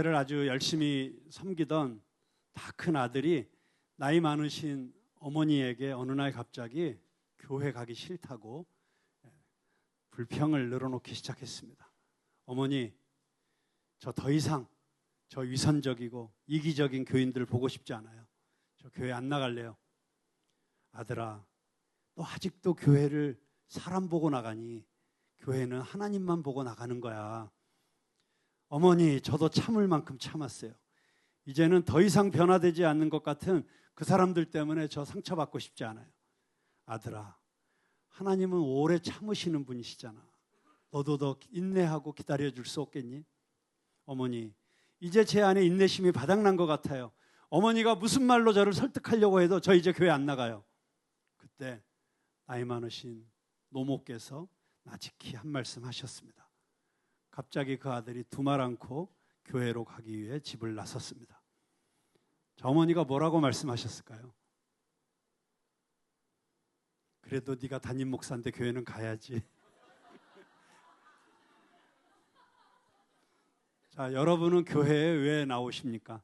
교회를 아주 열심히 섬기던 다 큰 아들이 나이 많으신 어머니에게 어느 날 갑자기 교회 가기 싫다고 불평을 늘어놓기 시작했습니다. 어머니, 저 더 이상 저 위선적이고 이기적인 교인들 보고 싶지 않아요. 저 교회 안 나갈래요. 아들아, 너 아직도 교회를 사람 보고 나가니? 교회는 하나님만 보고 나가는 거야. 어머니, 저도 참을 만큼 참았어요. 이제는 더 이상 변화되지 않는 것 같은 그 사람들 때문에 저 상처받고 싶지 않아요. 아들아, 하나님은 오래 참으시는 분이시잖아. 너도 더 인내하고 기다려줄 수 없겠니? 어머니, 이제 제 안에 인내심이 바닥난 것 같아요. 어머니가 무슨 말로 저를 설득하려고 해도 저 이제 교회 안 나가요. 그때 나이 많으신 노모께서 나직히 한 말씀 하셨습니다. 갑자기 그 아들이 두말 않고 교회로 가기 위해 집을 나섰습니다. 저 어머니가 뭐라고 말씀하셨을까요? 그래도 네가 담임 목사인데 교회는 가야지. 자, 여러분은 교회에 왜 나오십니까?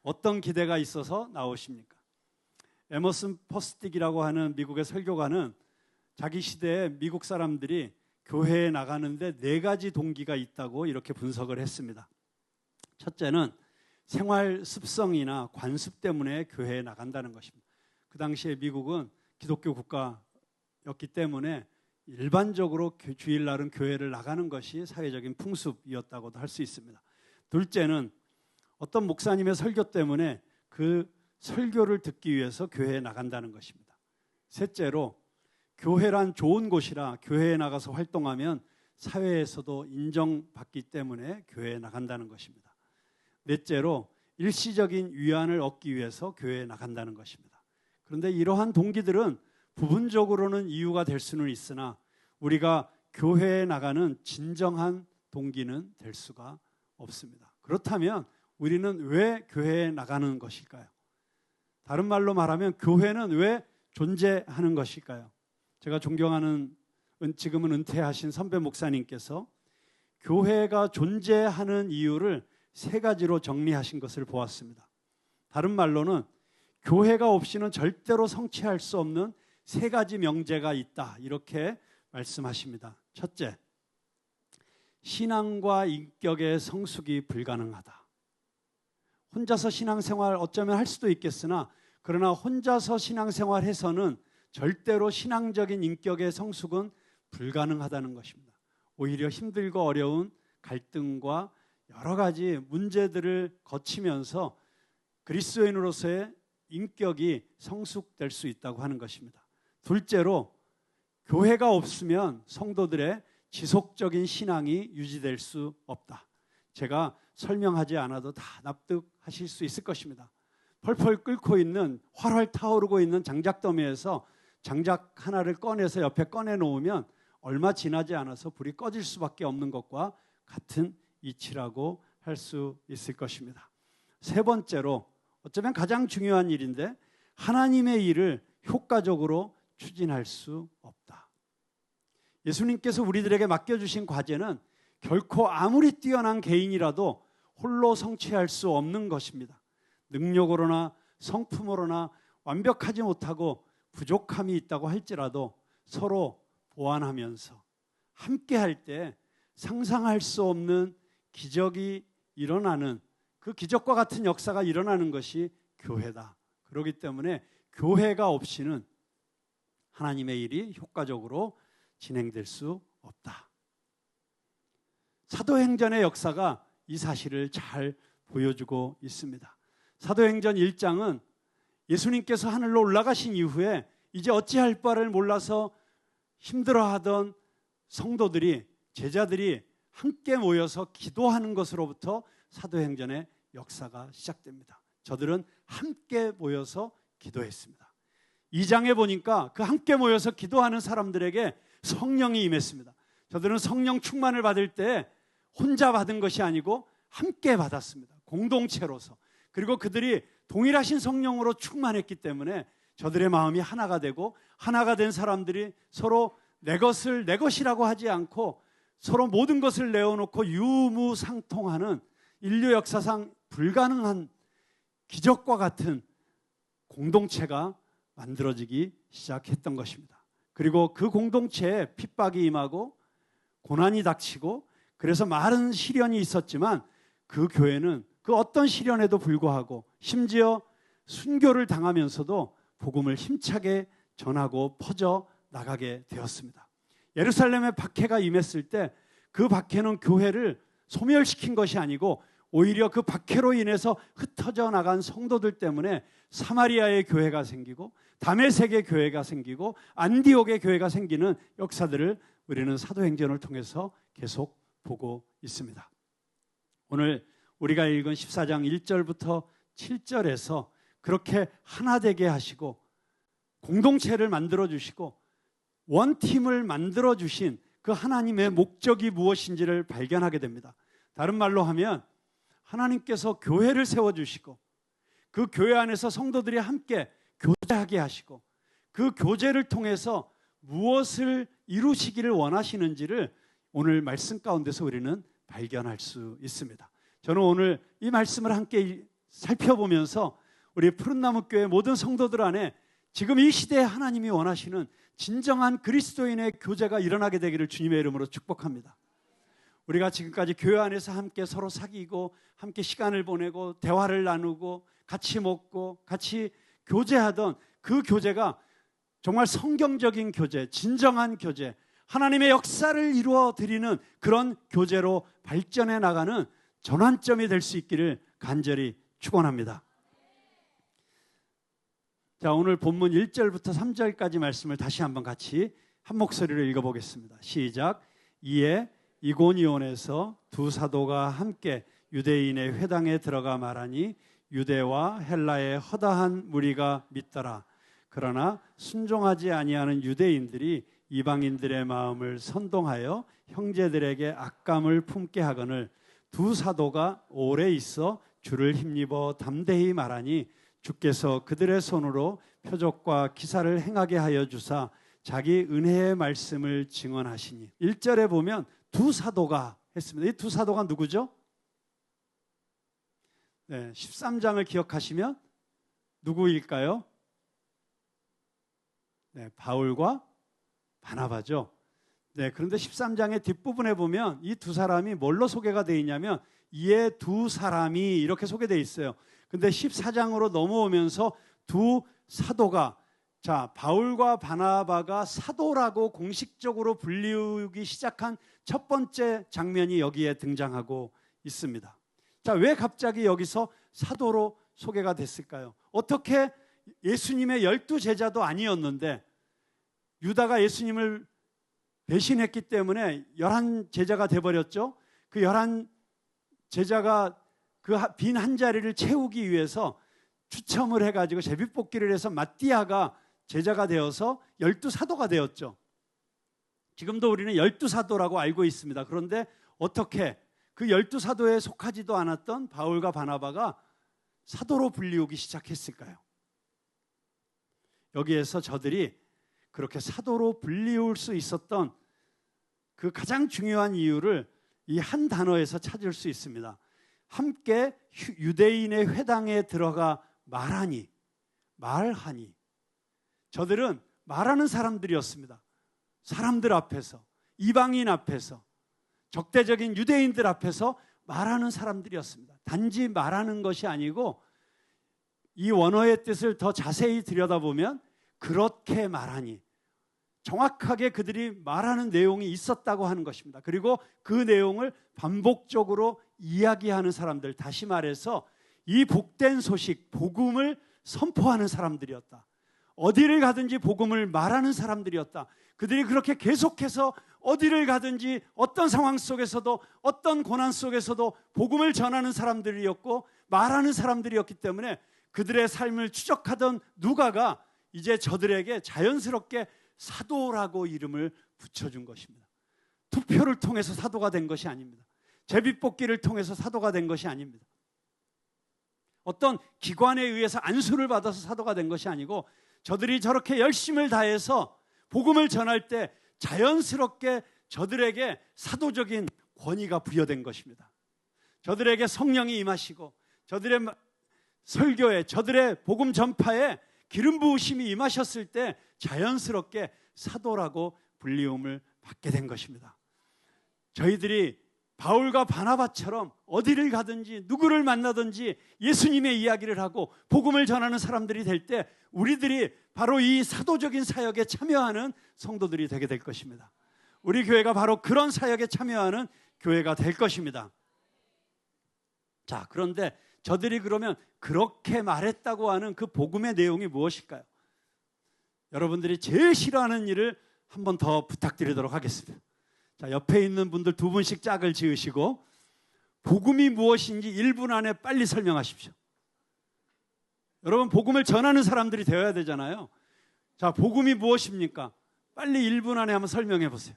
어떤 기대가 있어서 나오십니까? 에머슨 퍼스틱이라고 하는 미국의 설교가는 자기 시대에 미국 사람들이 교회에 나가는데 4가지 동기가 있다고 이렇게 분석을 했습니다. 첫째는 생활 습성이나 관습 때문에 교회에 나간다는 것입니다. 그 당시에 미국은 기독교 국가였기 때문에 일반적으로 주일날은 교회를 나가는 것이 사회적인 풍습이었다고도 할 수 있습니다. 둘째는 어떤 목사님의 설교 때문에 그 설교를 듣기 위해서 교회에 나간다는 것입니다. 셋째로 교회란 좋은 곳이라 교회에 나가서 활동하면 사회에서도 인정받기 때문에 교회에 나간다는 것입니다. 넷째로 일시적인 위안을 얻기 위해서 교회에 나간다는 것입니다. 그런데 이러한 동기들은 부분적으로는 이유가 될 수는 있으나 우리가 교회에 나가는 진정한 동기는 될 수가 없습니다. 그렇다면 우리는 왜 교회에 나가는 것일까요? 다른 말로 말하면 교회는 왜 존재하는 것일까요? 제가 존경하는 지금은 은퇴하신 선배 목사님께서 교회가 존재하는 이유를 3가지로 정리하신 것을 보았습니다. 다른 말로는 교회가 없이는 절대로 성취할 수 없는 3가지 명제가 있다, 이렇게 말씀하십니다. 첫째, 신앙과 인격의 성숙이 불가능하다. 혼자서 신앙생활 어쩌면 할 수도 있겠으나 그러나 혼자서 신앙생활해서는 절대로 신앙적인 인격의 성숙은 불가능하다는 것입니다. 오히려 힘들고 어려운 갈등과 여러 가지 문제들을 거치면서 그리스도인으로서의 인격이 성숙될 수 있다고 하는 것입니다. 둘째로 교회가 없으면 성도들의 지속적인 신앙이 유지될 수 없다. 제가 설명하지 않아도 다 납득하실 수 있을 것입니다. 펄펄 끓고 있는, 활활 타오르고 있는 장작더미에서 장작 하나를 꺼내서 옆에 꺼내놓으면 얼마 지나지 않아서 불이 꺼질 수밖에 없는 것과 같은 이치라고 할 수 있을 것입니다. 세 번째로, 어쩌면 가장 중요한 일인데 하나님의 일을 효과적으로 추진할 수 없다. 예수님께서 우리들에게 맡겨주신 과제는 결코 아무리 뛰어난 개인이라도 홀로 성취할 수 없는 것입니다. 능력으로나 성품으로나 완벽하지 못하고 부족함이 있다고 할지라도 서로 보완하면서 함께 할 때 상상할 수 없는 기적이 일어나는, 그 기적과 같은 역사가 일어나는 것이 교회다. 그렇기 때문에 교회가 없이는 하나님의 일이 효과적으로 진행될 수 없다. 사도행전의 역사가 이 사실을 잘 보여주고 있습니다. 사도행전 1장은 예수님께서 하늘로 올라가신 이후에 이제 어찌할 바를 몰라서 힘들어하던 성도들이, 제자들이 함께 모여서 기도하는 것으로부터 사도행전의 역사가 시작됩니다. 저들은 함께 모여서 기도했습니다. 2장에 보니까 그 함께 모여서 기도하는 사람들에게 성령이 임했습니다. 저들은 성령 충만을 받을 때 혼자 받은 것이 아니고 함께 받았습니다. 공동체로서. 그리고 그들이 동일하신 성령으로 충만했기 때문에 저들의 마음이 하나가 되고, 하나가 된 사람들이 서로 내 것을 내 것이라고 하지 않고 서로 모든 것을 내어놓고 유무상통하는 인류 역사상 불가능한 기적과 같은 공동체가 만들어지기 시작했던 것입니다. 그리고 그 공동체에 핍박이 임하고 고난이 닥치고 그래서 많은 시련이 있었지만 그 교회는 그 어떤 시련에도 불구하고 심지어 순교를 당하면서도 복음을 힘차게 전하고 퍼져 나가게 되었습니다. 예루살렘에 박해가 임했을 때 그 박해는 교회를 소멸시킨 것이 아니고 오히려 그 박해로 인해서 흩어져 나간 성도들 때문에 사마리아의 교회가 생기고 다메섹의 교회가 생기고 안디옥의 교회가 생기는 역사들을 우리는 사도행전을 통해서 계속 보고 있습니다. 오늘 우리가 읽은 14장 1절부터 7절에서 그렇게 하나 되게 하시고 공동체를 만들어 주시고 원팀을 만들어 주신 그 하나님의 목적이 무엇인지를 발견하게 됩니다. 다른 말로 하면 하나님께서 교회를 세워주시고 그 교회 안에서 성도들이 함께 교제하게 하시고 그 교제를 통해서 무엇을 이루시기를 원하시는지를 오늘 말씀 가운데서 우리는 발견할 수 있습니다. 저는 오늘 이 말씀을 함께 살펴보면서 우리 푸른나무교회 모든 성도들 안에 지금 이 시대에 하나님이 원하시는 진정한 그리스도인의 교제가 일어나게 되기를 주님의 이름으로 축복합니다. 우리가 지금까지 교회 안에서 함께 서로 사귀고 함께 시간을 보내고 대화를 나누고 같이 먹고 같이 교제하던 그 교제가 정말 성경적인 교제, 진정한 교제, 하나님의 역사를 이루어 드리는 그런 교제로 발전해 나가는 전환점이 될 수 있기를 간절히 축원합니다. 자, 오늘 본문 1절부터 3절까지 말씀을 다시 한번 같이 한 목소리로 읽어보겠습니다. 시작. 이에 이고니온에서 두 사도가 함께 유대인의 회당에 들어가 말하니 유대와 헬라의 허다한 무리가 믿더라. 그러나 순종하지 아니하는 유대인들이 이방인들의 마음을 선동하여 형제들에게 악감을 품게 하거늘 두 사도가 오래 있어 주를 힘입어 담대히 말하니 주께서 그들의 손으로 표적과 기사를 행하게 하여 주사 자기 은혜의 말씀을 증언하시니 1절에 보면 두 사도가 했습니다. 이 두 사도가 누구죠? 네, 13장을 기억하시면 누구일까요? 네, 바울과 바나바죠. 네, 그런데 13장의 뒷부분에 보면 이 두 사람이 뭘로 소개가 되어 있냐면 이에 두 사람이 이렇게 소개되어 있어요. 근데 14장으로 넘어오면서 두 사도가 바울과 바나바가 사도라고 공식적으로 불리우기 시작한 첫 번째 장면이 여기에 등장하고 있습니다. 자, 왜 갑자기 여기서 사도로 소개가 됐을까요? 어떻게 예수님의 12제자도 아니었는데 유다가 예수님을 배신했기 때문에 11제자가 돼버렸죠. 그 11제자가 그 빈 한 자리를 채우기 위해서 추첨을 해가지고 제비뽑기를 해서 마띠아가 제자가 되어서 12사도가 되었죠. 지금도 우리는 12사도라고 알고 있습니다. 그런데 어떻게 그 12사도에 속하지도 않았던 바울과 바나바가 사도로 불리우기 시작했을까요? 여기에서 저들이 그렇게 사도로 불리울 수 있었던 그 가장 중요한 이유를 이 한 단어에서 찾을 수 있습니다. 함께 유대인의 회당에 들어가 말하니. 저들은 말하는 사람들이었습니다. 사람들 앞에서, 이방인 앞에서, 적대적인 유대인들 앞에서 말하는 사람들이었습니다. 단지 말하는 것이 아니고 이 원어의 뜻을 더 자세히 들여다보면 그렇게 말하니, 정확하게 그들이 말하는 내용이 있었다고 하는 것입니다. 그리고 그 내용을 반복적으로 이야기하는 사람들, 다시 말해서 이 복된 소식, 복음을 선포하는 사람들이었다. 어디를 가든지 복음을 말하는 사람들이었다. 그들이 그렇게 계속해서 어디를 가든지 어떤 상황 속에서도 어떤 고난 속에서도 복음을 전하는 사람들이었고 말하는 사람들이었기 때문에 그들의 삶을 추적하던 누가가 이제 저들에게 자연스럽게 사도라고 이름을 붙여준 것입니다. 투표를 통해서 사도가 된 것이 아닙니다. 제비뽑기를 통해서 사도가 된 것이 아닙니다. 어떤 기관에 의해서 안수를 받아서 사도가 된 것이 아니고 저들이 저렇게 열심을 다해서 복음을 전할 때 자연스럽게 저들에게 사도적인 권위가 부여된 것입니다. 저들에게 성령이 임하시고 저들의 설교에, 저들의 복음 전파에 기름 부으심이 임하셨을 때 자연스럽게 사도라고 불리움을 받게 된 것입니다. 저희들이 바울과 바나바처럼 어디를 가든지 누구를 만나든지 예수님의 이야기를 하고 복음을 전하는 사람들이 될 때 우리들이 바로 이 사도적인 사역에 참여하는 성도들이 되게 될 것입니다. 우리 교회가 바로 그런 사역에 참여하는 교회가 될 것입니다. 자, 그런데 저들이 그러면 그렇게 말했다고 하는 그 복음의 내용이 무엇일까요? 여러분들이 제일 싫어하는 일을 한 번 더 부탁드리도록 하겠습니다. 자, 옆에 있는 분들 두 분씩 짝을 지으시고 복음이 무엇인지 1분 안에 빨리 설명하십시오. 여러분, 복음을 전하는 사람들이 되어야 되잖아요. 자, 복음이 무엇입니까? 빨리 1분 안에 한번 설명해 보세요.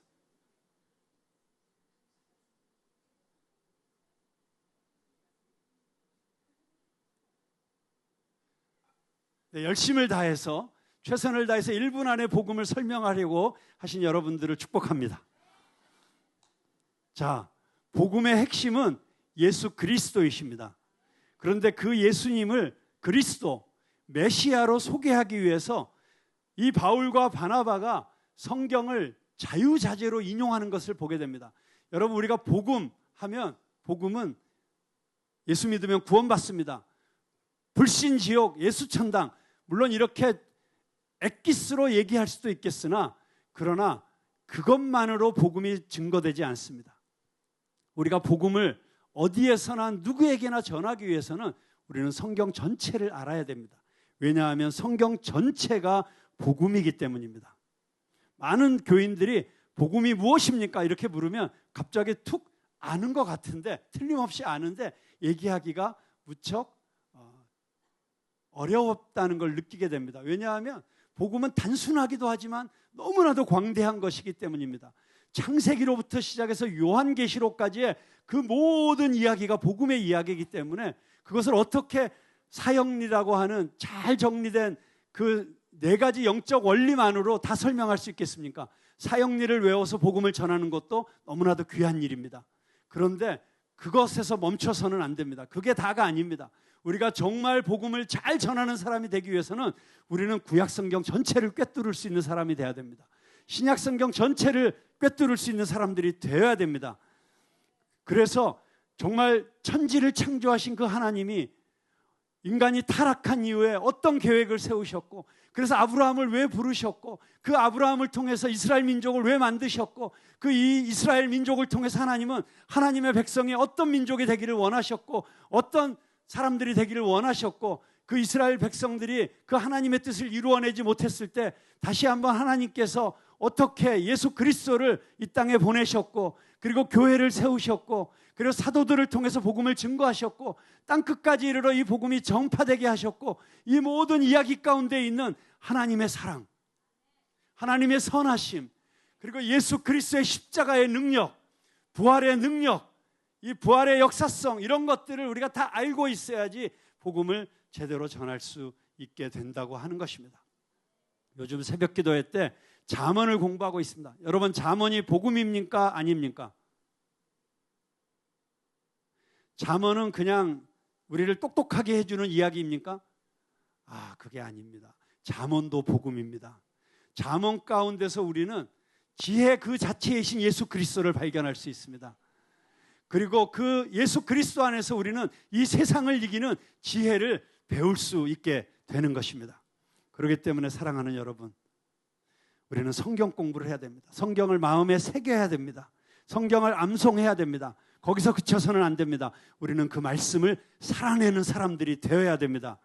네, 열심을 다해서 최선을 다해서 1분 안에 복음을 설명하려고 하신 여러분들을 축복합니다. 자, 복음의 핵심은 예수 그리스도이십니다. 그런데 그 예수님을 그리스도, 메시아로 소개하기 위해서 이 바울과 바나바가 성경을 자유자재로 인용하는 것을 보게 됩니다. 여러분, 우리가 복음하면 복음은 예수 믿으면 구원받습니다. 불신지옥, 예수천당, 물론 이렇게 엑기스로 얘기할 수도 있겠으나 그러나 그것만으로 복음이 증거되지 않습니다. 우리가 복음을 어디에서나 누구에게나 전하기 위해서는 우리는 성경 전체를 알아야 됩니다. 왜냐하면 성경 전체가 복음이기 때문입니다. 많은 교인들이 복음이 무엇입니까? 이렇게 물으면 갑자기 툭 아는 것 같은데, 틀림없이 아는데 얘기하기가 무척 어려웠다는 걸 느끼게 됩니다. 왜냐하면 복음은 단순하기도 하지만 너무나도 광대한 것이기 때문입니다. 창세기로부터 시작해서 요한계시록까지의 그 모든 이야기가 복음의 이야기이기 때문에 그것을 어떻게 사형리라고 하는 잘 정리된 그 4가지 영적 원리만으로 다 설명할 수 있겠습니까? 사형리를 외워서 복음을 전하는 것도 너무나도 귀한 일입니다. 그런데 그것에서 멈춰서는 안 됩니다. 그게 다가 아닙니다. 우리가 정말 복음을 잘 전하는 사람이 되기 위해서는 우리는 구약성경 전체를 꿰뚫을 수 있는 사람이 되어야 됩니다. 신약성경 전체를 꿰뚫을 수 있는 사람들이 되어야 됩니다. 그래서 정말 천지를 창조하신 그 하나님이 인간이 타락한 이후에 어떤 계획을 세우셨고, 그래서 아브라함을 왜 부르셨고, 그 아브라함을 통해서 이스라엘 민족을 왜 만드셨고, 그 이 이스라엘 민족을 통해서 하나님은 하나님의 백성이 어떤 민족이 되기를 원하셨고, 어떤 사람들이 되기를 원하셨고, 그 이스라엘 백성들이 그 하나님의 뜻을 이루어내지 못했을 때 다시 한번 하나님께서 어떻게 예수 그리스도를 이 땅에 보내셨고, 그리고 교회를 세우셨고, 그리고 사도들을 통해서 복음을 증거하셨고, 땅끝까지 이르러 이 복음이 전파되게 하셨고, 이 모든 이야기 가운데 있는 하나님의 사랑, 하나님의 선하심, 그리고 예수 그리스도의 십자가의 능력, 부활의 능력, 이 부활의 역사성, 이런 것들을 우리가 다 알고 있어야지 복음을 제대로 전할 수 있게 된다고 하는 것입니다. 요즘 새벽 기도회 때 잠언을 공부하고 있습니다. 여러분, 잠언이 복음입니까? 아닙니까? 잠언은 그냥 우리를 똑똑하게 해주는 이야기입니까? 그게 아닙니다. 잠언도 복음입니다. 잠언 가운데서 우리는 지혜 그 자체이신 예수 그리스도를 발견할 수 있습니다. 그리고 그 예수 그리스도 안에서 우리는 이 세상을 이기는 지혜를 배울 수 있게 되는 것입니다. 그렇기 때문에 사랑하는 여러분, 우리는 성경 공부를 해야 됩니다. 성경을 마음에 새겨야 됩니다. 성경을 암송해야 됩니다. 거기서 그쳐서는 안 됩니다. 우리는 그 말씀을 살아내는 사람들이 되어야 됩니다.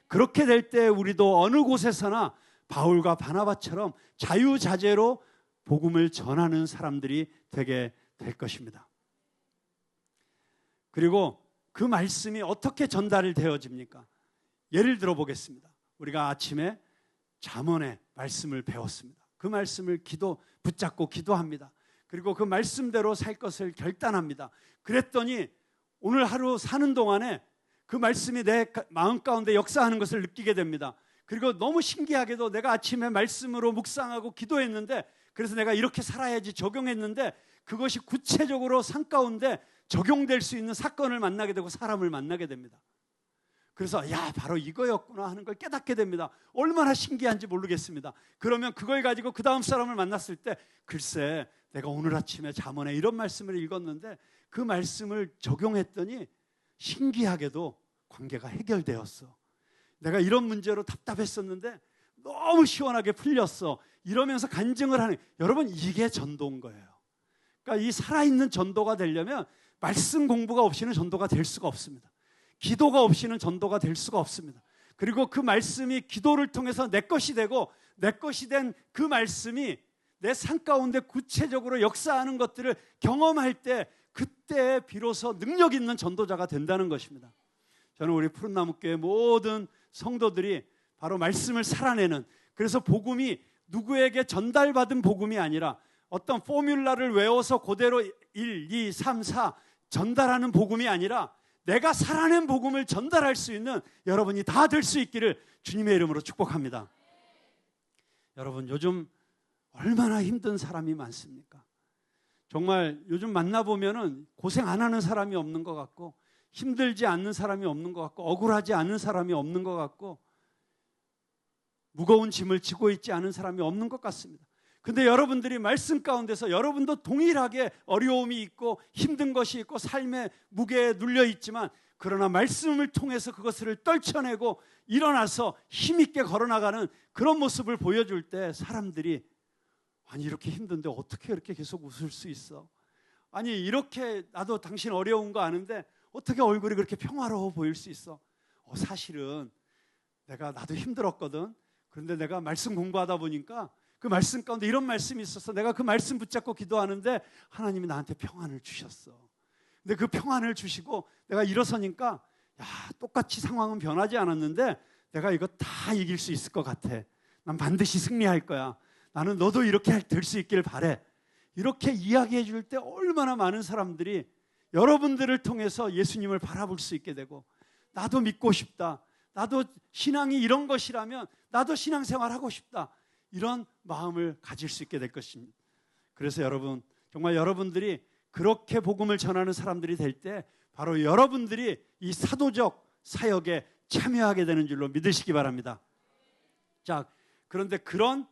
그렇게 될 때 우리도 어느 곳에서나 바울과 바나바처럼 자유자재로 복음을 전하는 사람들이 되게 될 것입니다. 그리고 그 말씀이 어떻게 전달이 되어집니까? 예를 들어 보겠습니다. 우리가 아침에 잠언의 말씀을 배웠습니다. 그 말씀을 붙잡고 기도합니다. 그리고 그 말씀대로 살 것을 결단합니다. 그랬더니 오늘 하루 사는 동안에 그 말씀이 내 마음 가운데 역사하는 것을 느끼게 됩니다. 그리고 너무 신기하게도 내가 아침에 말씀으로 묵상하고 기도했는데, 그래서 내가 이렇게 살아야지 적용했는데 그것이 구체적으로 삶 가운데 적용될 수 있는 사건을 만나게 되고 사람을 만나게 됩니다. 그래서 바로 이거였구나 하는 걸 깨닫게 됩니다. 얼마나 신기한지 모르겠습니다. 그러면 그걸 가지고 그 다음 사람을 만났을 때 글쎄 내가 오늘 아침에 잠언에 이런 말씀을 읽었는데 그 말씀을 적용했더니 신기하게도 관계가 해결되었어. 내가 이런 문제로 답답했었는데 너무 시원하게 풀렸어. 이러면서 간증을 하는, 여러분 이게 전도인 거예요. 그러니까 이 살아있는 전도가 되려면 말씀 공부가 없이는 전도가 될 수가 없습니다. 기도가 없이는 전도가 될 수가 없습니다. 그리고 그 말씀이 기도를 통해서 내 것이 되고 내 것이 된 그 말씀이 내 삶 가운데 구체적으로 역사하는 것들을 경험할 때 그때 비로소 능력 있는 전도자가 된다는 것입니다. 저는 우리 푸른나무교회 모든 성도들이 바로 말씀을 살아내는, 그래서 복음이 누구에게 전달받은 복음이 아니라 어떤 포뮬라를 외워서 그대로 1, 2, 3, 4 전달하는 복음이 아니라 내가 살아낸 복음을 전달할 수 있는 여러분이 다 될 수 있기를 주님의 이름으로 축복합니다. 여러분 요즘 얼마나 힘든 사람이 많습니까? 정말 요즘 만나보면은 고생 안 하는 사람이 없는 것 같고 힘들지 않는 사람이 없는 것 같고 억울하지 않은 사람이 없는 것 같고 무거운 짐을 지고 있지 않은 사람이 없는 것 같습니다. 근데 여러분들이 말씀 가운데서 여러분도 동일하게 어려움이 있고 힘든 것이 있고 삶의 무게에 눌려 있지만 그러나 말씀을 통해서 그것을 떨쳐내고 일어나서 힘있게 걸어나가는 그런 모습을 보여줄 때 사람들이 아니 이렇게 힘든데 어떻게 이렇게 계속 웃을 수 있어? 아니 이렇게 나도 당신 어려운 거 아는데 어떻게 얼굴이 그렇게 평화로워 보일 수 있어? 사실은 나도 힘들었거든. 그런데 내가 말씀 공부하다 보니까 그 말씀 가운데 이런 말씀이 있어서 내가 그 말씀 붙잡고 기도하는데 하나님이 나한테 평안을 주셨어. 근데 그 평안을 주시고 내가 일어서니까 똑같이 상황은 변하지 않았는데 내가 이거 다 이길 수 있을 것 같아. 난 반드시 승리할 거야. 나는 너도 이렇게 될 수 있기를 바래. 이렇게 이야기해 줄 때 얼마나 많은 사람들이 여러분들을 통해서 예수님을 바라볼 수 있게 되고 나도 믿고 싶다. 나도 신앙이 이런 것이라면 나도 신앙생활 하고 싶다. 이런 마음을 가질 수 있게 될 것입니다. 그래서 여러분 정말 여러분들이 그렇게 복음을 전하는 사람들이 될 때 바로 여러분들이 이 사도적 사역에 참여하게 되는 줄로 믿으시기 바랍니다. 자, 그런데 그런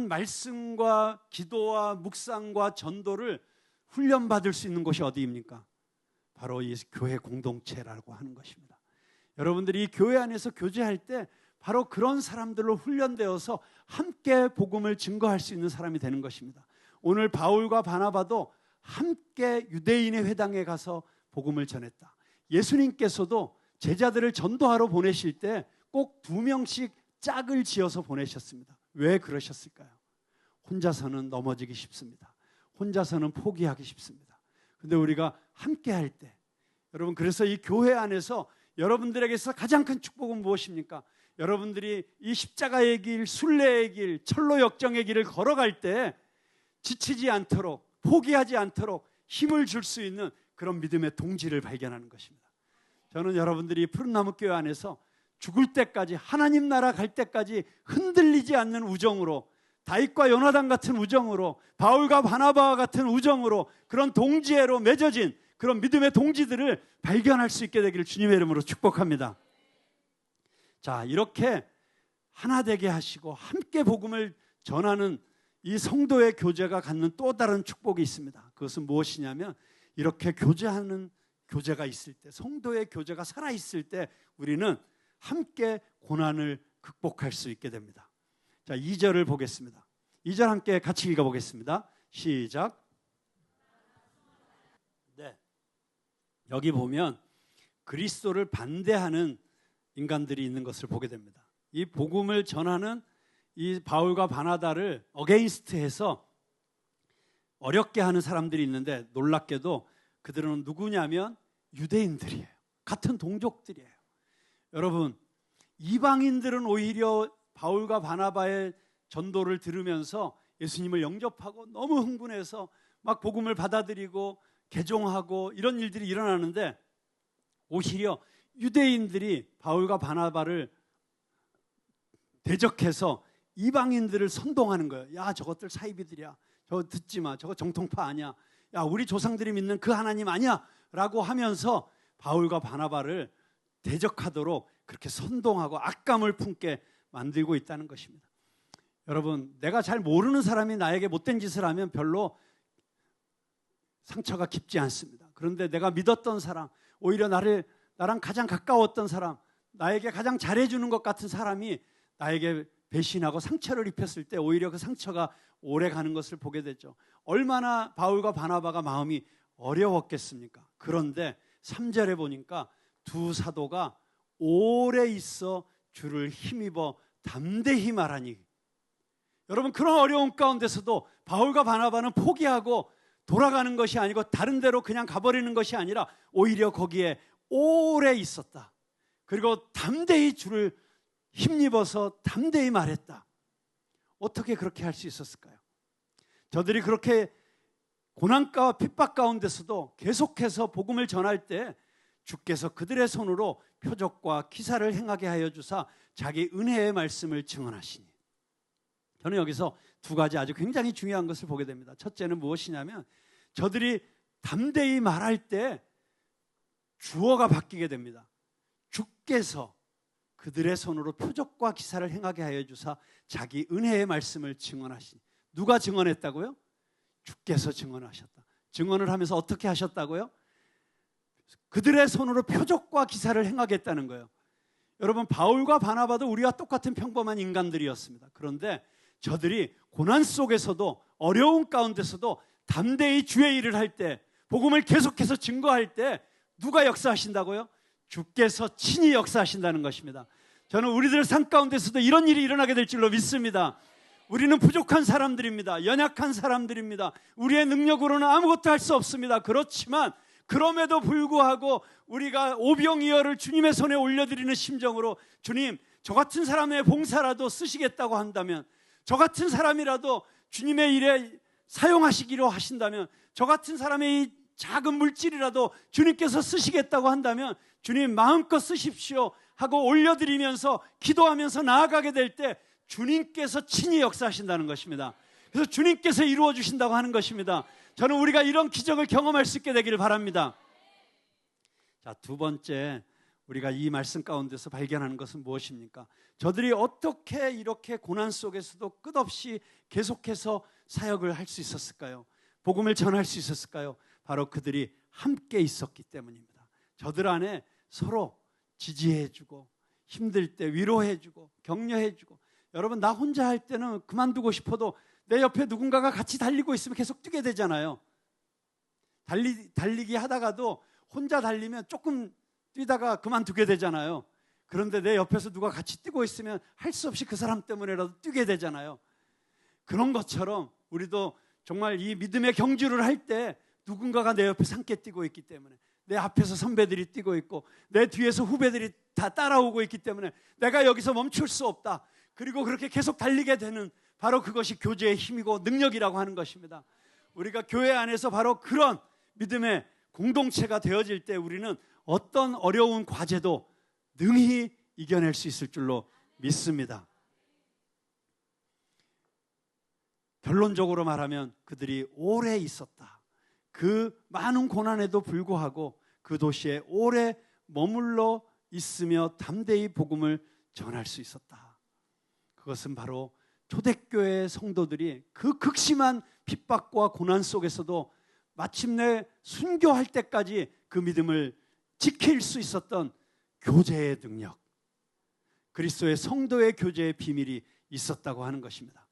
말씀과 기도와 묵상과 전도를 훈련받을 수 있는 곳이 어디입니까? 바로 이 교회 공동체라고 하는 것입니다. 여러분들이 이 교회 안에서 교제할 때 바로 그런 사람들로 훈련되어서 함께 복음을 증거할 수 있는 사람이 되는 것입니다. 오늘 바울과 바나바도 함께 유대인의 회당에 가서 복음을 전했다. 예수님께서도 제자들을 전도하러 보내실 때 꼭 2명씩 짝을 지어서 보내셨습니다. 왜 그러셨을까요? 혼자서는 넘어지기 쉽습니다. 혼자서는 포기하기 쉽습니다. 그런데 우리가 함께 할 때 여러분 그래서 이 교회 안에서 여러분들에게서 가장 큰 축복은 무엇입니까? 여러분들이 이 십자가의 길, 순례의 길, 철로 역정의 길을 걸어갈 때 지치지 않도록 포기하지 않도록 힘을 줄 수 있는 그런 믿음의 동지를 발견하는 것입니다. 저는 여러분들이 푸른나무 교회 안에서 죽을 때까지 하나님 나라 갈 때까지 흔들리지 않는 우정으로 다윗과 요나단 같은 우정으로 바울과 바나바와 같은 우정으로 그런 동지애로 맺어진 그런 믿음의 동지들을 발견할 수 있게 되기를 주님의 이름으로 축복합니다. 자, 이렇게 하나 되게 하시고 함께 복음을 전하는 이 성도의 교제가 갖는 또 다른 축복이 있습니다. 그것은 무엇이냐면 이렇게 교제하는 교제가 있을 때 성도의 교제가 살아있을 때 우리는 함께 고난을 극복할 수 있게 됩니다. 자, 2절을 보겠습니다. 2절 함께 같이 읽어보겠습니다. 시작. 네, 여기 보면 그리스도를 반대하는 인간들이 있는 것을 보게 됩니다. 이 복음을 전하는 이 바울과 바나바를 어게인스트해서 어렵게 하는 사람들이 있는데 놀랍게도 그들은 누구냐면 유대인들이에요. 같은 동족들이에요. 여러분, 이방인들은 오히려 바울과 바나바의 전도를 들으면서 예수님을 영접하고 너무 흥분해서 막 복음을 받아들이고 개종하고 이런 일들이 일어나는데 오히려 유대인들이 바울과 바나바를 대적해서 이방인들을 선동하는 거예요. 야, 저것들 사이비들이야. 저거 듣지 마. 저거 정통파 아니야. 야, 우리 조상들이 믿는 그 하나님 아니야. 라고 하면서 바울과 바나바를 대적하도록 그렇게 선동하고 악감을 품게 만들고 있다는 것입니다. 여러분, 내가 잘 모르는 사람이 나에게 못된 짓을 하면 별로 상처가 깊지 않습니다. 그런데 내가 믿었던 사람, 오히려 나랑 가장 가까웠던 사람, 나에게 가장 잘해주는 것 같은 사람이 나에게 배신하고 상처를 입혔을 때 오히려 그 상처가 오래 가는 것을 보게 되죠. 얼마나 바울과 바나바가 마음이 어려웠겠습니까? 그런데 3절에 보니까 두 사도가 오래 있어 주를 힘입어 담대히 말하니, 여러분, 그런 어려운 가운데서도 바울과 바나바는 포기하고 돌아가는 것이 아니고 다른 데로 그냥 가버리는 것이 아니라 오히려 거기에 오래 있었다. 그리고 담대히 주를 힘입어서 담대히 말했다. 어떻게 그렇게 할 수 있었을까요? 저들이 그렇게 고난과 핍박 가운데서도 계속해서 복음을 전할 때 주께서 그들의 손으로 표적과 기사를 행하게 하여 주사 자기 은혜의 말씀을 증언하시니, 저는 여기서 두 가지 아주 굉장히 중요한 것을 보게 됩니다. 첫째는 무엇이냐면 저들이 담대히 말할 때 주어가 바뀌게 됩니다. 주께서 그들의 손으로 표적과 기사를 행하게 하여 주사 자기 은혜의 말씀을 증언하시니. 누가 증언했다고요? 주께서 증언하셨다. 증언을 하면서 어떻게 하셨다고요? 그들의 손으로 표적과 기사를 행하겠다는 거예요. 여러분, 바울과 바나바도 우리와 똑같은 평범한 인간들이었습니다. 그런데 저들이 고난 속에서도 어려운 가운데서도 담대히 주의 일을 할 때, 복음을 계속해서 증거할 때 누가 역사하신다고요? 주께서 친히 역사하신다는 것입니다. 저는 우리들 삶 가운데서도 이런 일이 일어나게 될 줄로 믿습니다. 우리는 부족한 사람들입니다. 연약한 사람들입니다. 우리의 능력으로는 아무것도 할 수 없습니다. 그렇지만 그럼에도 불구하고 우리가 오병이어를 주님의 손에 올려드리는 심정으로, 주님, 저 같은 사람의 봉사라도 쓰시겠다고 한다면, 저 같은 사람이라도 주님의 일에 사용하시기로 하신다면, 저 같은 사람의 이 작은 물질이라도 주님께서 쓰시겠다고 한다면 주님 마음껏 쓰십시오 하고 올려드리면서 기도하면서 나아가게 될 때 주님께서 친히 역사하신다는 것입니다. 그래서 주님께서 이루어 주신다고 하는 것입니다. 저는 우리가 이런 기적을 경험할 수 있게 되기를 바랍니다. 자, 두 번째, 우리가 이 말씀 가운데서 발견하는 것은 무엇입니까? 저들이 어떻게 이렇게 고난 속에서도 끝없이 계속해서 사역을 할 수 있었을까요? 복음을 전할 수 있었을까요? 바로 그들이 함께 있었기 때문입니다. 저들 안에 서로 지지해주고, 힘들 때 위로해주고, 격려해주고. 여러분, 나 혼자 할 때는 그만두고 싶어도 내 옆에 누군가가 같이 달리고 있으면 계속 뛰게 되잖아요. 달리기 하다가도 혼자 달리면 조금 뛰다가 그만두게 되잖아요. 그런데 내 옆에서 누가 같이 뛰고 있으면 할 수 없이 그 사람 때문에라도 뛰게 되잖아요. 그런 것처럼 우리도 정말 이 믿음의 경주를 할 때 누군가가 내 옆에 함께 뛰고 있기 때문에, 내 앞에서 선배들이 뛰고 있고 내 뒤에서 후배들이 다 따라오고 있기 때문에 내가 여기서 멈출 수 없다. 그리고 그렇게 계속 달리게 되는, 바로 그것이 교제의 힘이고 능력이라고 하는 것입니다. 우리가 교회 안에서 바로 그런 믿음의 공동체가 되어질 때 우리는 어떤 어려운 과제도 능히 이겨낼 수 있을 줄로 믿습니다. 결론적으로 말하면 그들이 오래 있었다. 그 많은 고난에도 불구하고 그 도시에 오래 머물러 있으며 담대히 복음을 전할 수 있었다. 그것은 바로 초대교회 성도들이 그 극심한 핍박과 고난 속에서도 마침내 순교할 때까지 그 믿음을 지킬 수 있었던 교제의 능력, 그리스도의 성도의 교제의 비밀이 있었다고 하는 것입니다.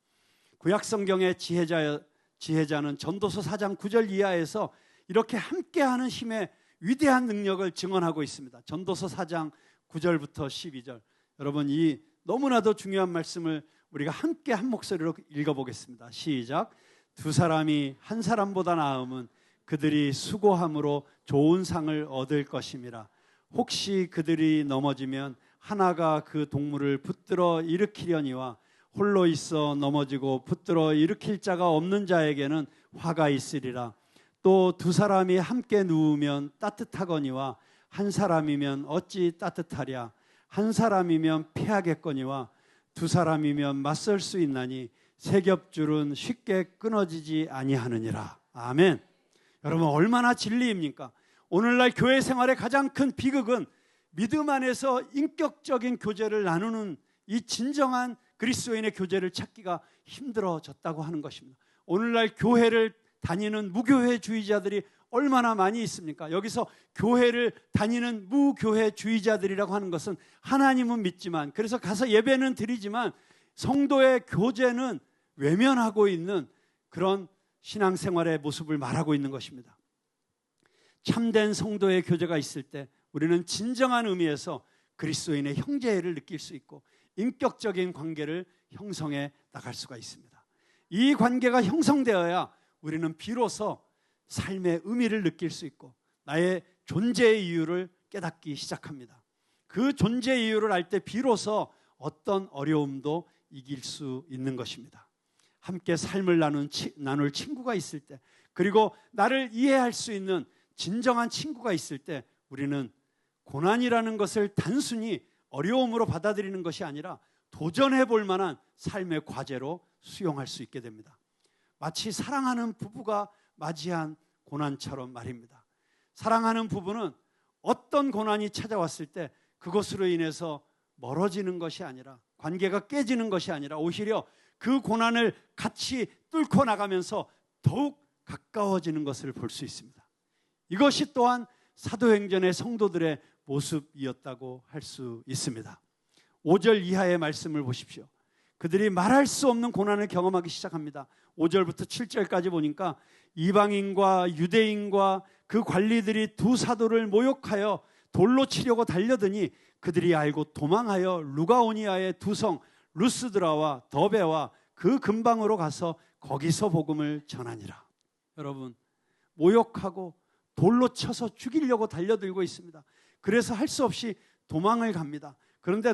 구약성경의 지혜자는 전도서 4장 9절 이하에서 이렇게 함께하는 힘의 위대한 능력을 증언하고 있습니다. 전도서 4장 9절부터 12절. 여러분, 이 너무나도 중요한 말씀을 우리가 함께 한 목소리로 읽어보겠습니다. 시작. 두 사람이 한 사람보다 나음은 그들이 수고함으로 좋은 상을 얻을 것임이라. 혹시 그들이 넘어지면 하나가 그 동물을 붙들어 일으키려니와 홀로 있어 넘어지고 붙들어 일으킬 자가 없는 자에게는 화가 있으리라. 또 두 사람이 함께 누우면 따뜻하거니와 한 사람이면 어찌 따뜻하랴. 한 사람이면 패하겠거니와 두 사람이면 맞설 수 있나니 세 겹줄은 쉽게 끊어지지 아니하느니라. 아멘. 여러분, 얼마나 진리입니까? 오늘날 교회 생활의 가장 큰 비극은 믿음 안에서 인격적인 교제를 나누는 이 진정한 그리스도인의 교제를 찾기가 힘들어졌다고 하는 것입니다. 오늘날 교회를 다니는 무교회주의자들이 얼마나 많이 있습니까? 여기서 교회를 다니는 무교회주의자들이라고 하는 것은 하나님은 믿지만, 그래서 가서 예배는 드리지만 성도의 교제는 외면하고 있는 그런 신앙생활의 모습을 말하고 있는 것입니다. 참된 성도의 교제가 있을 때 우리는 진정한 의미에서 그리스도인의 형제애를 느낄 수 있고 인격적인 관계를 형성해 나갈 수가 있습니다. 이 관계가 형성되어야 우리는 비로소 삶의 의미를 느낄 수 있고 나의 존재의 이유를 깨닫기 시작합니다. 그 존재의 이유를 알 때 비로소 어떤 어려움도 이길 수 있는 것입니다. 함께 삶을 나눌 친구가 있을 때, 그리고 나를 이해할 수 있는 진정한 친구가 있을 때 우리는 고난이라는 것을 단순히 어려움으로 받아들이는 것이 아니라 도전해 볼 만한 삶의 과제로 수용할 수 있게 됩니다. 마치 사랑하는 부부가 맞이한 고난처럼 말입니다. 사랑하는 부부는 어떤 고난이 찾아왔을 때 그것으로 인해서 멀어지는 것이 아니라, 관계가 깨지는 것이 아니라 오히려 그 고난을 같이 뚫고 나가면서 더욱 가까워지는 것을 볼 수 있습니다. 이것이 또한 사도행전의 성도들의 모습이었다고 할 수 있습니다. 5절 이하의 말씀을 보십시오. 그들이 말할 수 없는 고난을 경험하기 시작합니다. 5절부터 7절까지 보니까 이방인과 유대인과 그 관리들이 두 사도를 모욕하여 돌로 치려고 달려드니 그들이 알고 도망하여 루가오니아의 두 성 루스드라와 더베와 그 근방으로 가서 거기서 복음을 전하니라. 여러분, 모욕하고 돌로 쳐서 죽이려고 달려들고 있습니다. 그래서 할 수 없이 도망을 갑니다. 그런데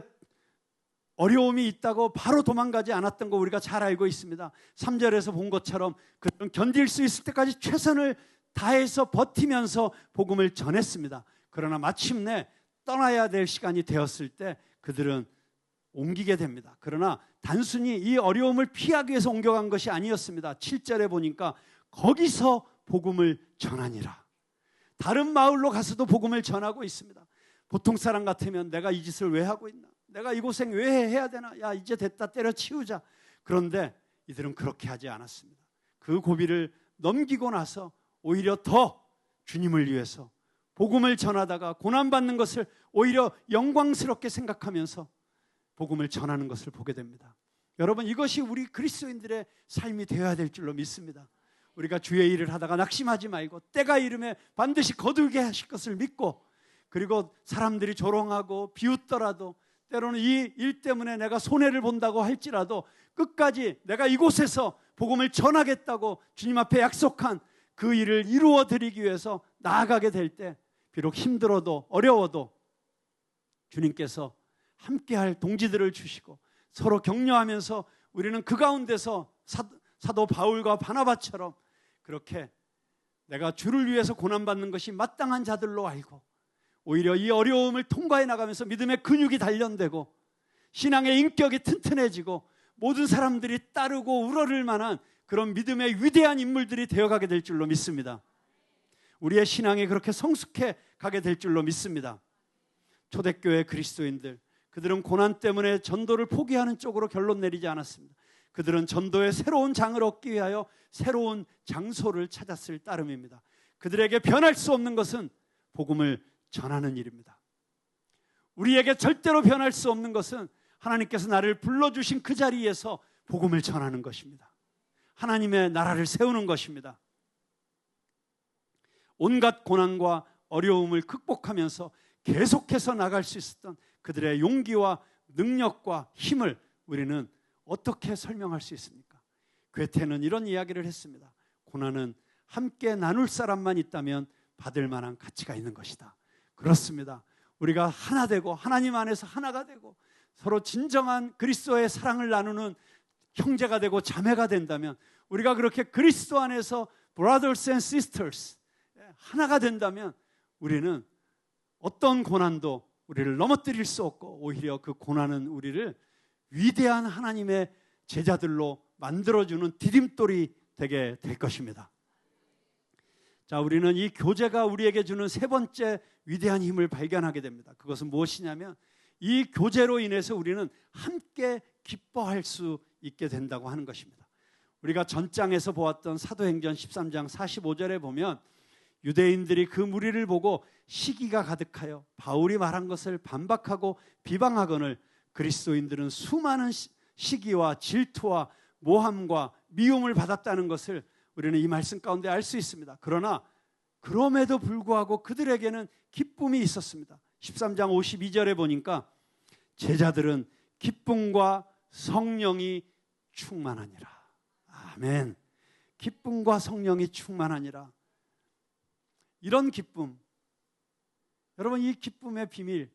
어려움이 있다고 바로 도망가지 않았던 거 우리가 잘 알고 있습니다. 3절에서 본 것처럼 그들은 견딜 수 있을 때까지 최선을 다해서 버티면서 복음을 전했습니다. 그러나 마침내 떠나야 될 시간이 되었을 때 그들은 옮기게 됩니다. 그러나 단순히 이 어려움을 피하기 위해서 옮겨간 것이 아니었습니다. 7절에 보니까 거기서 복음을 전하니라. 다른 마을로 가서도 복음을 전하고 있습니다. 보통 사람 같으면 내가 이 짓을 왜 하고 있나? 내가 이 고생 왜 해야 되나? 야, 이제 됐다, 때려치우자. 그런데 이들은 그렇게 하지 않았습니다. 그 고비를 넘기고 나서 오히려 더 주님을 위해서 복음을 전하다가 고난받는 것을 오히려 영광스럽게 생각하면서 복음을 전하는 것을 보게 됩니다. 여러분, 이것이 우리 그리스도인들의 삶이 되어야 될 줄로 믿습니다. 우리가 주의 일을 하다가 낙심하지 말고 때가 이르면 반드시 거두게 하실 것을 믿고, 그리고 사람들이 조롱하고 비웃더라도 때로는 이 일 때문에 내가 손해를 본다고 할지라도 끝까지 내가 이곳에서 복음을 전하겠다고 주님 앞에 약속한 그 일을 이루어 드리기 위해서 나아가게 될 때 비록 힘들어도 어려워도 주님께서 함께할 동지들을 주시고 서로 격려하면서 우리는 그 가운데서 사도 바울과 바나바처럼 그렇게 내가 주를 위해서 고난받는 것이 마땅한 자들로 알고 오히려 이 어려움을 통과해 나가면서 믿음의 근육이 단련되고 신앙의 인격이 튼튼해지고 모든 사람들이 따르고 우러를 만한 그런 믿음의 위대한 인물들이 되어가게 될 줄로 믿습니다. 우리의 신앙이 그렇게 성숙해 가게 될 줄로 믿습니다. 초대교회 그리스도인들, 그들은 고난 때문에 전도를 포기하는 쪽으로 결론 내리지 않았습니다. 그들은 전도의 새로운 장을 얻기 위하여 새로운 장소를 찾았을 따름입니다. 그들에게 변할 수 없는 것은 복음을 전하는 일입니다. 우리에게 절대로 변할 수 없는 것은 하나님께서 나를 불러주신 그 자리에서 복음을 전하는 것입니다. 하나님의 나라를 세우는 것입니다. 온갖 고난과 어려움을 극복하면서 계속해서 나갈 수 있었던 그들의 용기와 능력과 힘을 우리는 어떻게 설명할 수 있습니까? 괴테는 이런 이야기를 했습니다. 고난은 함께 나눌 사람만 있다면 받을 만한 가치가 있는 것이다. 그렇습니다. 우리가 하나 되고 하나님 안에서 하나가 되고 서로 진정한 그리스도의 사랑을 나누는 형제가 되고 자매가 된다면, 우리가 그렇게 그리스도 안에서 brothers and sisters 하나가 된다면 우리는 어떤 고난도 우리를 넘어뜨릴 수 없고 오히려 그 고난은 우리를 위대한 하나님의 제자들로 만들어주는 디딤돌이 되게 될 것입니다. 자, 우리는 이 교제가 우리에게 주는 세 번째 위대한 힘을 발견하게 됩니다. 그것은 무엇이냐면 이 교제로 인해서 우리는 함께 기뻐할 수 있게 된다고 하는 것입니다. 우리가 전장에서 보았던 사도행전 13장 45절에 보면 유대인들이 그 무리를 보고 시기가 가득하여 바울이 말한 것을 반박하고 비방하거늘 그리스도인들은 수많은 시기와 질투와 모함과 미움을 받았다는 것을 우리는 이 말씀 가운데 알 수 있습니다. 그러나 그럼에도 불구하고 그들에게는 기쁨이 있었습니다. 13장 52절에 보니까 제자들은 기쁨과 성령이 충만하니라. 아멘. 기쁨과 성령이 충만하니라. 이런 기쁨, 여러분, 이 기쁨의 비밀,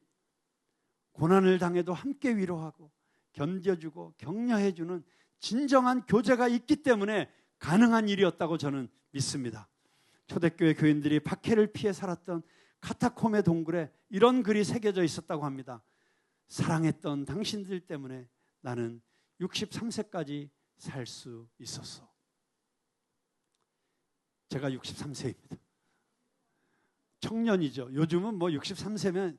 고난을 당해도 함께 위로하고 견뎌주고 격려해주는 진정한 교제가 있기 때문에 가능한 일이었다고 저는 믿습니다. 초대교회 교인들이 박해를 피해 살았던 카타콤의 동굴에 이런 글이 새겨져 있었다고 합니다. 사랑했던 당신들 때문에 나는 63세까지 살 수 있었어. 제가 63세입니다. 청년이죠. 요즘은 뭐 63세면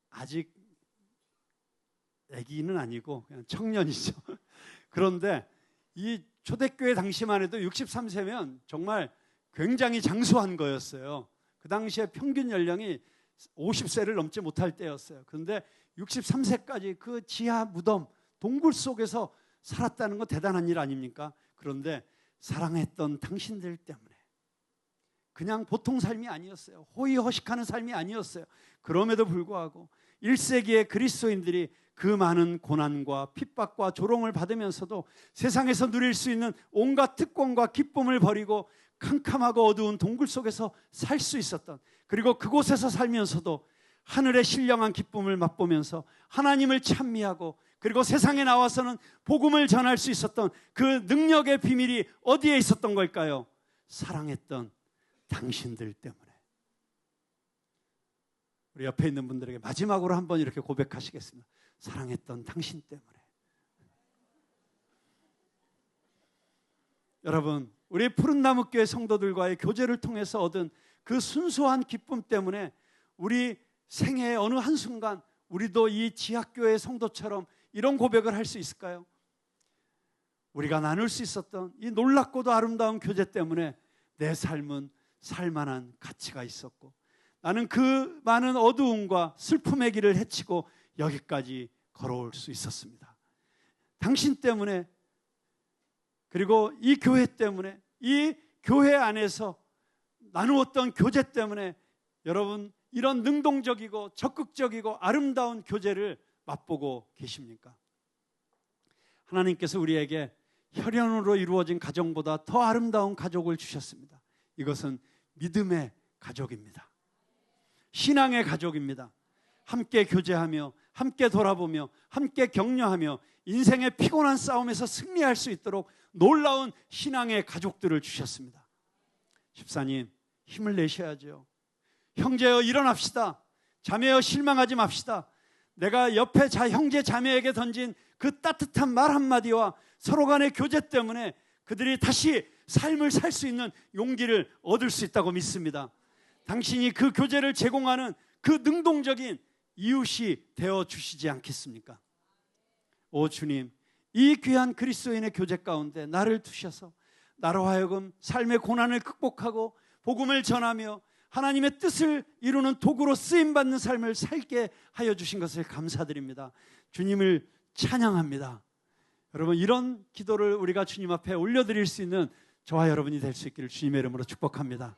아직 아기는 아니고 그냥 청년이죠. 그런데 이 초대교회 당시만 해도 63세면 정말 굉장히 장수한 거였어요. 그 당시에 평균 연령이 50세를 넘지 못할 때였어요. 그런데 63세까지 그 지하 무덤, 동굴 속에서 살았다는 건 대단한 일 아닙니까? 그런데 사랑했던 당신들 때문에 그냥 보통 삶이 아니었어요. 호의호식하는 삶이 아니었어요. 그럼에도 불구하고 1세기의 그리스도인들이 그 많은 고난과 핍박과 조롱을 받으면서도 세상에서 누릴 수 있는 온갖 특권과 기쁨을 버리고 캄캄하고 어두운 동굴 속에서 살 수 있었던, 그리고 그곳에서 살면서도 하늘의 신령한 기쁨을 맛보면서 하나님을 찬미하고 그리고 세상에 나와서는 복음을 전할 수 있었던 그 능력의 비밀이 어디에 있었던 걸까요? 사랑했던 당신들 때문에. 우리 옆에 있는 분들에게 마지막으로 한번 이렇게 고백하시겠습니다. 사랑했던 당신 때문에. 여러분, 우리 푸른나무교회 성도들과의 교제를 통해서 얻은 그 순수한 기쁨 때문에 우리 생애의 어느 한순간 우리도 이 지하교회 성도처럼 이런 고백을 할 수 있을까요? 우리가 나눌 수 있었던 이 놀랍고도 아름다운 교제 때문에 내 삶은 살만한 가치가 있었고, 나는 그 많은 어두움과 슬픔의 길을 헤치고 여기까지 걸어올 수 있었습니다. 당신 때문에, 그리고 이 교회 때문에, 이 교회 안에서 나누었던 교제 때문에 여러분 이런 능동적이고 적극적이고 아름다운 교제를 맛보고 계십니까? 하나님께서 우리에게 혈연으로 이루어진 가정보다 더 아름다운 가족을 주셨습니다. 이것은 믿음의 가족입니다. 신앙의 가족입니다. 함께 교제하며 함께 돌아보며 함께 격려하며 인생의 피곤한 싸움에서 승리할 수 있도록 놀라운 신앙의 가족들을 주셨습니다. 집사님, 힘을 내셔야죠. 형제여 일어납시다. 자매여 실망하지 맙시다. 내가 옆에 형제 자매에게 던진 그 따뜻한 말 한마디와 서로 간의 교제 때문에 그들이 다시 삶을 살 수 있는 용기를 얻을 수 있다고 믿습니다. 당신이 그 교제를 제공하는 그 능동적인 이웃이 되어주시지 않겠습니까? 오 주님, 이 귀한 그리스도인의 교제 가운데 나를 두셔서 나로 하여금 삶의 고난을 극복하고 복음을 전하며 하나님의 뜻을 이루는 도구로 쓰임받는 삶을 살게 하여 주신 것을 감사드립니다. 주님을 찬양합니다. 여러분, 이런 기도를 우리가 주님 앞에 올려드릴 수 있는 저와 여러분이 될 수 있기를 주님의 이름으로 축복합니다.